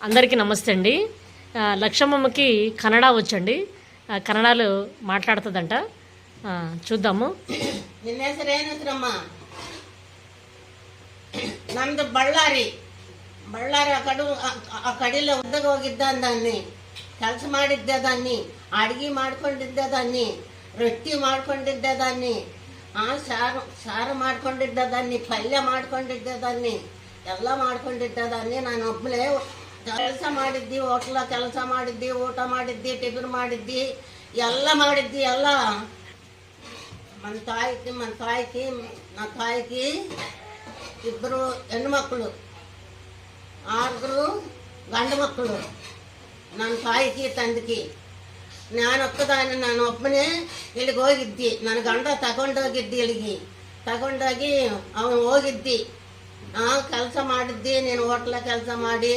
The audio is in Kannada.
అందరికీ నమస్తే అండి. లక్ష్మమ్మకి కన్నడ వచ్చండి. కన్నడలో మాట్లాడుతుందంట, చూద్దాము. ನಿನ್ನ ಹೆಸರೇನತ್ರಮ್ಮ? ನಮ್ದು ಬಳ್ಳಾರಿ. ಆ ಕಡೆಲ್ಲ ಉದ್ದಗ ಹೋಗಿದ್ದಾನೆ, ಕೆಲಸ ಮಾಡಿದ್ದದಾన్ని, ಅಡಿಗೆ ಮಾಡ್ಕೊಂಡಿದ್ದದಾన్ని, ರೊಟ್ಟಿ ಮಾಡ್ಕೊಂಡಿದ್ದದಾన్ని, ಸಾರು ಮಾಡ್ಕೊಂಡಿದ್ದದಾన్ని, ಪಲ್ಯ ಮಾಡ್ಕೊಂಡಿದ್ದದಾన్ని, ಎಲ್ಲ ಮಾಡ್ಕೊಂಡಿದ್ದದಾన్ని. ನಾನು ಒಬ್ಬಳೇ ಕೆಲಸ ಮಾಡಿದ್ದಿ, ಹೋಟ್ಲ ಕೆಲಸ ಮಾಡಿದ್ದಿ, ಊಟ ಮಾಡಿದ್ದಿ, ಟಿಫಿನ್ ಮಾಡಿದ್ದಿ, ಎಲ್ಲ ಮಾಡಿದ್ದಿ. ಎಲ್ಲ మన ತಾಯಿకి ಇಬ್ಬರು ಹೆಣ್ಮಕ್ಳು, 6 ಗಂಡು ಮಕ್ಕಳು. ನನ್ನ ತಾಯಿಗೆ ತಂದೆಗೆ ನಾನು ಒಬ್ಬನೇ ಇಲ್ಲಿಗೆ ಹೋಗಿದ್ದಿ. ನನ್ನ ಗಂಡ ತಗೊಂಡೋಗಿದ್ದಿ, ಇಲ್ಲಿಗೆ ತಗೊಂಡೋಗಿ ಅವನು ಹೋಗಿದ್ದಿ. ಕೆಲಸ ಮಾಡಿದ್ದಿ, ನೀನು ಹೋಟ್ಲ ಕೆಲಸ ಮಾಡಿ